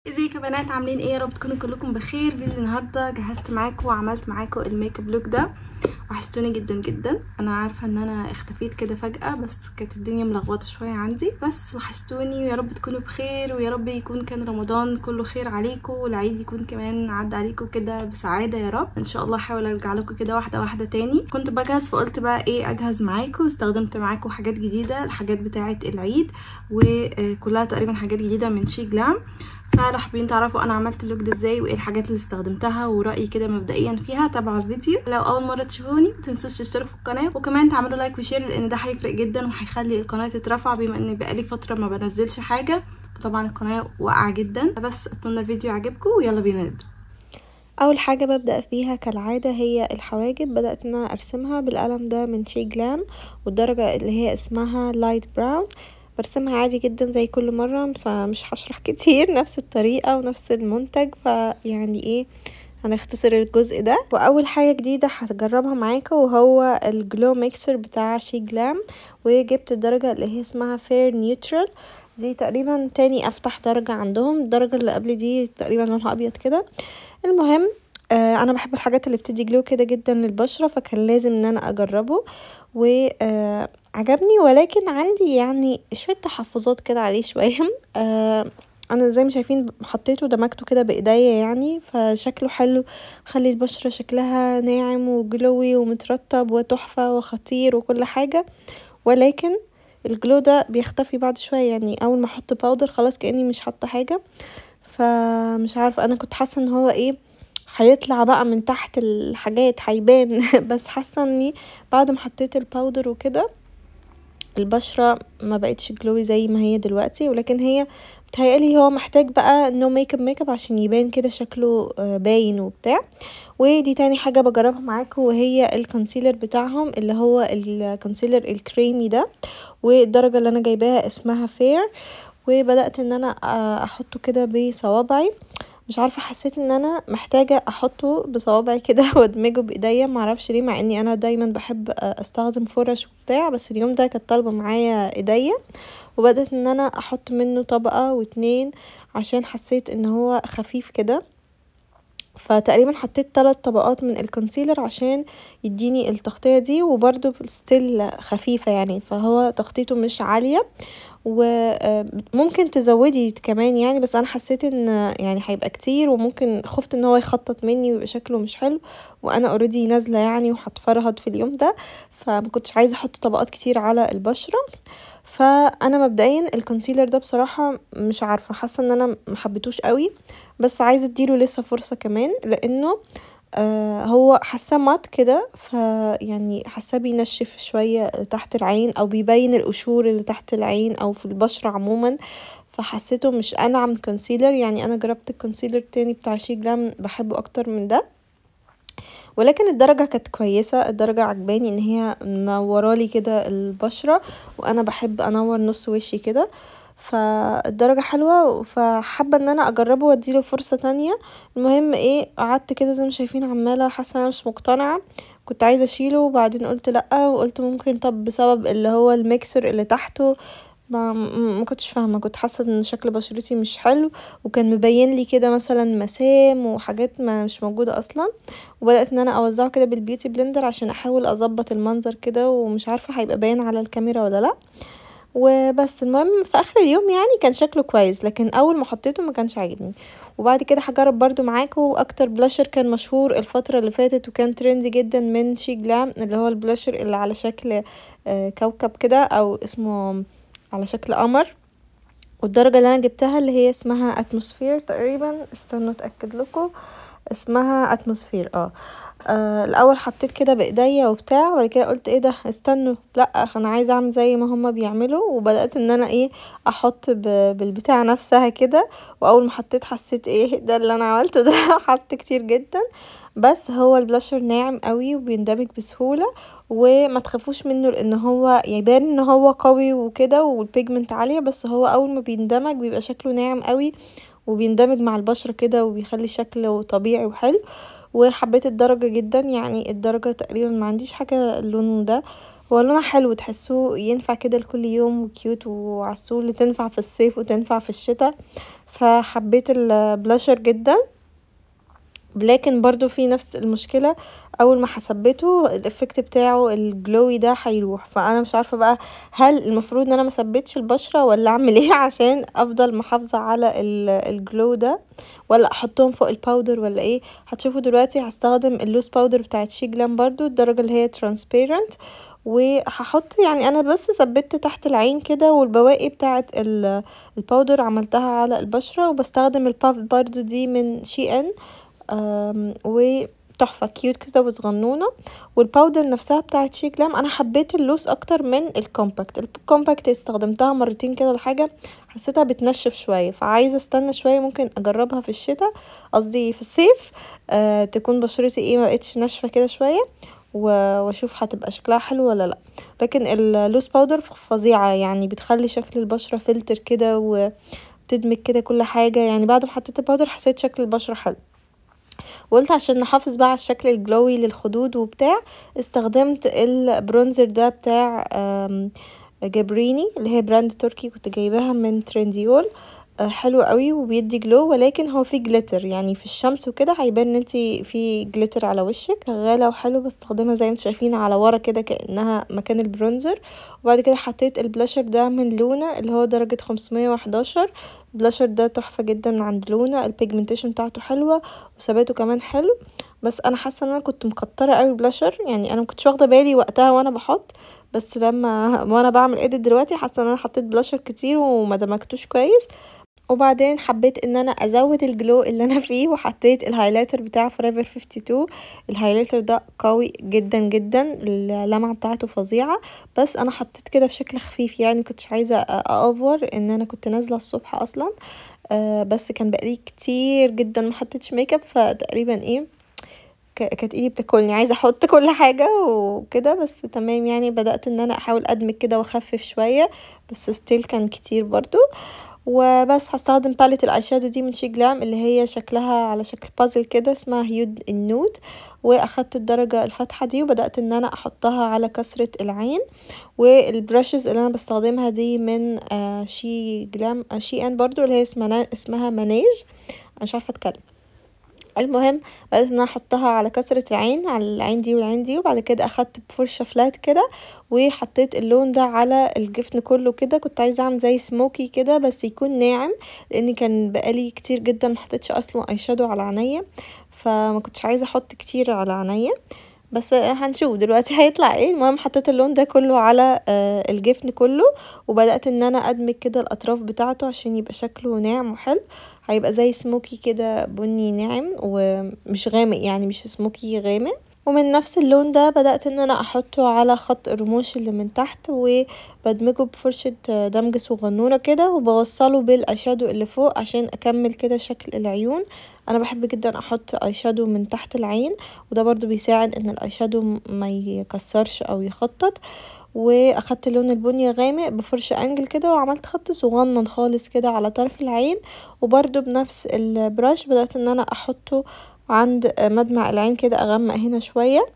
ازيكم يا بنات؟ عاملين ايه؟ يا رب تكونوا كلكم بخير. فيديو النهارده جهزت معاكم وعملت معاكم الميك اب لوك ده. وحشتوني جدا جدا. انا عارفه ان انا اختفيت كده فجاه، بس كانت الدنيا ملخبطه شويه عندي، بس وحشتوني ويا رب تكونوا بخير، ويا رب يكون كان رمضان كله خير عليكم، والعيد يكون كمان عدى عليكم كده بسعاده يا رب. ان شاء الله احاول ارجع لكم كده واحده واحده تاني. كنت بجهز فقلت بقى ايه اجهز معاكم، واستخدمت معاكم حاجات جديده، الحاجات بتاعه العيد، وكلها تقريبا حاجات جديده من شي جلام. فلو حابين تعرفوا انا عملت اللوك ده ازاي وايه الحاجات اللي استخدمتها ورأيي كده مبدئيا فيها، تابعوا الفيديو. لو اول مره تشوفوني متنسوش تشتركوا في القناه، وكمان تعملوا لايك وشير، لان ده هيفرق جدا وهيخلي القناه تترفع، بما ان بقالي فتره ما بنزلش حاجه، طبعا القناه واقعه جدا. بس اتمنى الفيديو يعجبكم، ويلا بينا نبدا. اول حاجه ببدا فيها كالعاده هي الحواجب. بدات ان انا ارسمها بالقلم ده من شي جلام، والدرجه اللي هي اسمها لايت براون. برسمها عادي جدا زي كل مره، فمش هشرح كتير، نفس الطريقه ونفس المنتج، فيعني ايه هنختصر الجزء ده. واول حاجه جديده هتجربها معاكم وهو الجلو ميكسر بتاع شي جلام، وجبت الدرجه اللي هي اسمها فير نيوترال. دي تقريبا تاني افتح درجه عندهم، الدرجه اللي قبل دي تقريبا لونها ابيض كده. المهم انا بحب الحاجات اللي بتدي جلو كده جدا للبشره، فكان لازم ان انا اجربه وعجبني، ولكن عندي يعني شويه تحفظات كده عليه شويه. انا زي ما شايفين حطيته دمجته كده بايديا يعني، فشكله حلو، خلي البشره شكلها ناعم وجلوي ومترطب وتحفه وخطير وكل حاجه، ولكن الجلو ده بيختفي بعد شويه. يعني اول ما احط باودر خلاص كاني مش حاطه حاجه، فمش عارفه، انا كنت حاسه ان هو ايه هيطلع بقى من تحت الحاجات هيبان بس حاسه اني بعد ما حطيت الباودر وكده البشره ما بقتش جلوي زي ما هي دلوقتي، ولكن هي بتهيألي هو محتاج بقى نو ميك اب عشان يبان كده شكله باين وبتاع. ودي تاني حاجه بجربها معاكم، وهي الكونسيلر بتاعهم اللي هو الكونسيلر الكريمي ده، والدرجه اللي انا جايباها اسمها فير. وبدأت ان انا احطه كده بصوابعي، مش عارفه، حسيت ان انا محتاجه احطه بصوابعي كده وادمجه بايديا، معرفش ليه، مع اني انا دايما بحب استخدم فرش وبتاع، بس اليوم ده كانت طالبه معايا ايديا. وبدأت ان انا احط منه طبقه واتنين عشان حسيت ان هو خفيف كده، فتقريبا حطيت 3 طبقات من الكونسيلر عشان يديني التغطية دي، وبرده ستيل خفيفة يعني، فهو تغطيته مش عالية، وممكن تزودي كمان يعني، بس انا حسيت ان يعني هيبقى كتير، وممكن خفت ان هو يخطط مني ويبقى شكله مش حلو، وانا اوريدي نازله يعني وهتفرهد في اليوم ده، فما كنتش عايزه احط طبقات كتير على البشره. فانا مبدئيا الكونسيلر ده بصراحه مش عارفه، حاسه ان انا محبتوش قوي، بس عايزه اديله لسه فرصه كمان، لانه هو حاساه مات كده، فيعني حاساه بينشف شويه تحت العين، او بيبين القشور اللي تحت العين او في البشره عموما، فحسيته مش انعم كونسيلر. يعني انا جربت الكونسيلر التاني بتاع شي جلام بحبه اكتر من ده، ولكن الدرجه كانت كويسه، الدرجه عجباني ان هي منورالي كده البشره، وانا بحب انور نص وشي كده، فالدرجة حلوة، فحابة ان انا اجربه واديله فرصة تانية. المهم ايه، قعدت كده زي ما شايفين عمالة حاسة انا مش مقتنعة، كنت عايزة اشيله، وبعدين قلت لأ، وقلت ممكن طب بسبب اللي هو الميكسر اللي تحته، ما كنتش فاهمه، كنت حاسه ان شكل بشرتي مش حلو، وكان مبين لي كده مثلا مسام وحاجات ما مش موجوده اصلا. وبدات ان انا اوزعه كده بالبيوتي بلندر عشان احاول اظبط المنظر كده، ومش عارفه هيبقى باين على الكاميرا ولا لا. وبس المهم في اخر اليوم يعني كان شكله كويس، لكن اول ما حطيته ما كانش عاجبني. وبعد كده هجرب برضو معاكم اكتر بلاشر كان مشهور الفتره اللي فاتت وكان ترندي جدا من شي جلام، اللي هو البلاشر اللي على شكل كوكب كده، او اسمه على شكل قمر. والدرجة اللي انا جبتها اللي هي اسمها اتموسفير تقريبا، استنوا اتأكد لكم، اسمها اتموسفير. الاول حطيت كده بايديا وبتاع، وبعد كده قلت ايه ده، استنوا، لا انا عايزه اعمل زي ما هما بيعملوا، وبدات ان انا ايه احط بالبتاع نفسها كده. واول ما حطيت حسيت ايه ده اللي انا عملته ده حط كتير جدا، بس هو البلاشر ناعم قوي وبيندمج بسهوله، وما تخافوش منه، لان هو يبان ان هو قوي وكده والبيجمنت عاليه، بس هو اول ما بيندمج بيبقى شكله ناعم قوي، وبيندمج مع البشرة كده، وبيخلي شكله طبيعي وحلو. وحبيت الدرجة جدا، يعني الدرجة تقريبا ما عنديش حاجة اللون ده، هو لونها حلو، تحسوه ينفع كده لكل يوم وكيوت وعسول، تنفع في الصيف وتنفع في الشتاء، فحبيت البلاشر جدا. لكن برضو في نفس المشكلة، اول ما هثبته الافكت بتاعه الجلوي ده هيروح. فانا مش عارفة بقى هل المفروض ان انا ما ثبتش البشرة ولا اعمل ايه عشان افضل محافظة على الجلو ده، ولا احطهم فوق الباودر ولا ايه. هتشوفوا دلوقتي هستخدم اللوز باودر بتاعت شي جلام برضو الدرجة اللي هي ترانسبيرنت، وهحط يعني انا بس ثبت تحت العين كده، والبواقي بتاعت الباودر عملتها على البشرة. وبستخدم الباف برضو دي من شي ان، وتحفة كيوت كده وصغنونة. والباودر نفسها بتاعت شي جلام انا حبيت اللوس اكتر من الكومباكت استخدمتها مرتين كده ولا حاجة، حسيتها بتنشف شوية، فعايزة استنى شوية ممكن اجربها في الشتاء، قصدي في الصيف، تكون بشرتي ايه ما بقتش ناشفة كده شوية، واشوف هتبقى شكلها حلو ولا لا. لكن اللوس باودر فظيعة، يعني بتخلي شكل البشرة فلتر كده وتدمج كده كل حاجة. يعني بعد ما حطيت الباودر حسيت شكل البشرة حلو. وقلت عشان نحافظ بقى على الشكل الجلوي للخدود وبتاع، استخدمت البرونزر ده بتاع جابريني اللي هي براند تركي، كنت جايباها من ترنديول. حلو قوي وبيدي جلو، ولكن هو فيه جليتر، يعني في الشمس وكده هيبان ان انتي في جليتر على وشك. غالة وحلو، بستخدمها زي ما انتم شايفين على ورا كده كأنها مكان البرونزر. وبعد كده حطيت البلاشر ده من لونا اللي هو درجة 511. البلاشر ده تحفة جدا من عند لونا، البيجمنتيشن بتاعته حلوة وثباته كمان حلو. بس انا حاسه ان انا كنت مكتره قوي بلاشر، يعني انا مكنتش واخده بالي وقتها وانا بحط، بس وانا بعمل ايديت دلوقتي حاسه ان انا حطيت بلاشر كتير وما دمجتوش كويس. وبعدين حبيت ان انا ازود الجلو اللي انا فيه، وحطيت الهايلايتر بتاع فوريفر 52. الهايلايتر ده قوي جدا جدا، اللمعه بتاعته فظيعه، بس انا حطيت كده بشكل خفيف، يعني كنتش عايزه اوفر ان انا كنت نازله الصبح اصلا. بس كان بقالي كتير جدا ما حطيتش ميك اب، فتقريبا ايه كانت ايدي بتاكلني، عايزه احط كل حاجه وكده، بس تمام. يعني بدات ان انا احاول ادمج كده واخفف شويه، بس ستيل كان كتير برضو. وبس هستخدم باليت الاي شادو دي من شي جلام اللي هي شكلها على شكل بازل كده، اسمها هيود النود. واخدت الدرجه الفاتحه دي وبدات ان انا احطها على كسره العين. والبراشز اللي انا بستخدمها دي من شي جلام شي ان برضو اللي هي اسمها مانيج، انا مش عارفه اتكلم. المهم بدأت ان انا احطها على كسرة العين، على العين دي والعين دي. وبعد كده اخدت بفرشة فلات كده وحطيت اللون ده على الجفن كله كده. كنت عايزة اعمل زي سموكي كده بس يكون ناعم، لان كان بقالي كتير جدا محطتش اصلا اي شادو على عينيا، فما كنتش عايزة احط كتير على عينيا، بس هنشوف دلوقتي هيطلع ايه. المهم حطيت اللون ده كله على الجفن كله، وبدأت ان انا ادمج كده الاطراف بتاعته عشان يبقى شكله ناعم وحلو. هيبقى زي سموكي كده بني ناعم ومش غامق، يعني مش سموكي غامق. ومن نفس اللون ده بدأت ان انا احطه على خط الرموش اللي من تحت، وبدمجه بفرشة دمج صغنونة كده، وبوصله بالايشادو اللي فوق عشان اكمل كده شكل العيون. انا بحب جدا احط ايشادو من تحت العين، وده برضو بيساعد ان الايشادو ما يكسرش او يخطط. واخدت اللون البني غامق بفرشة انجل كده، وعملت خط صغنن خالص كده على طرف العين. وبرضو بنفس البراش بدأت ان انا احطه عند مدمع العين كده، اغمق هنا شوية.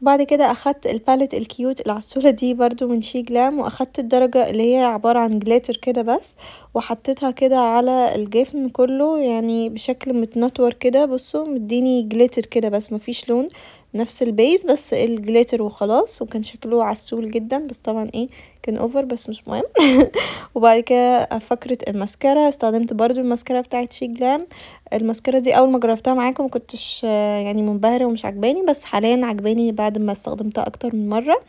بعد كده اخدت الباليت الكيوت العسولة دي برضو من شي جلام، واخدت الدرجة اللي هي عبارة عن جليتر كده بس، وحطيتها كده على الجفن كله يعني بشكل متنطور كده. بصوا مديني جليتر كده بس مفيش لون، نفس البيز بس الجليتر وخلاص. وكان شكله عسول جدا، بس طبعا ايه كان اوفر، بس مش مهم. وبعد كده فكرة الماسكارا، استخدمت برضو الماسكارا بتاعت شي جلام. الماسكارا دي اول ما جربتها معاكم مكنتش يعني منبهرة ومش عجباني، بس حاليا عجباني بعد ما استخدمتها اكتر من مرة.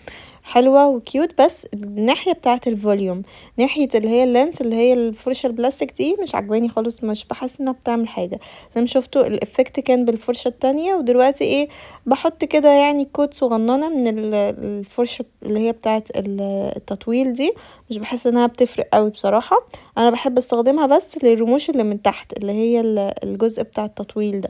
حلوة وكيوت، بس الناحية بتاعة الفوليوم، ناحية اللي هي اللينس اللي هي الفرشة البلاستيك دي مش عجباني خالص، مش بحس انها بتعمل حاجة. زي ما شفتوا الافكت كان بالفرشة التانية، ودلوقتي ايه بحط كده يعني كوت صغننة من الفرشة اللي هي بتاعة التطويل دي، مش بحس انها بتفرق قوي بصراحة. انا بحب استخدمها بس للرموش اللي من تحت اللي هي الجزء بتاع التطويل ده.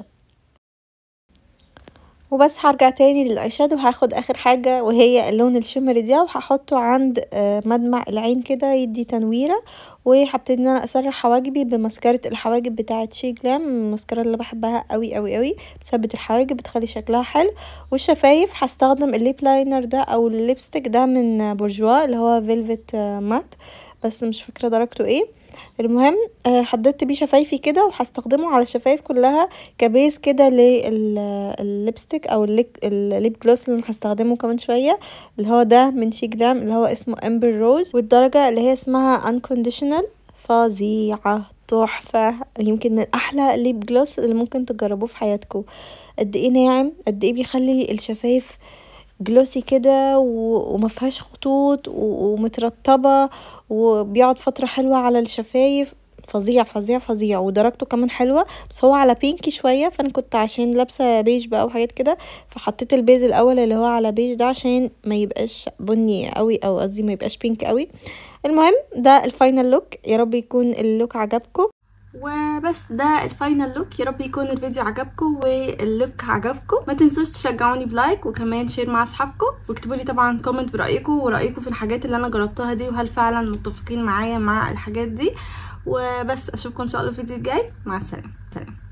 وبس هرجع تاني للايشادو، وهاخد اخر حاجة وهي اللون الشمري ده، وهحطه عند مدمع العين كده يدي تنويرة. وهبتدي ان انا اسرح حواجبي بمسكرة الحواجب بتاعة شي جلام، المسكرة اللي بحبها قوي قوي قوي، بتثبت الحواجب بتخلي شكلها حلو. والشفايف هستخدم الليب لاينر ده او الليبستيك ده من بورجوا اللي هو فيلفت مات، بس مش فاكره درجته ايه. المهم حددت بيه شفايفي كده، وهستخدمه على الشفايف كلها كبيز كده للليبستيك او الليب جلوس اللي انا هستخدمه كمان شويه، اللي هو ده من شيك دام اللي هو اسمه امبر روز، والدرجه اللي هي اسمها انكونديشنال. فظيعه تحفه، يمكن من احلى الليب جلوس اللي ممكن تجربوه في حياتكم. قد ايه ناعم، قد ايه بيخلي الشفايف جلوسي كده وما فيهاش خطوط ومترطبه، وبيقعد فتره حلوه على الشفايف. فظيع فظيع فظيع، ودرجته كمان حلوه، بس هو على بينكي شويه، فانا كنت عشان لابسه بيج بقى وحاجات كده فحطيت البيز الاول اللي هو على بيج ده عشان ما يبقاش بني قوي، او قصدي ما يبقاش بينك قوي. المهم ده الفاينل لوك، يا رب يكون اللوك عجبكم. وبس ده الفاينل لوك، يا رب يكون الفيديو عجبكم واللوك عجبكم. ما تنسوش تشجعوني بلايك وكمان شير مع اصحابكم، واكتبوا لي طبعا كومنت برايكم ورايكم في الحاجات اللي انا جربتها دي، وهل فعلا متفقين معايا مع الحاجات دي. وبس اشوفكم ان شاء الله الفيديو الجاي. مع السلامه. سلام.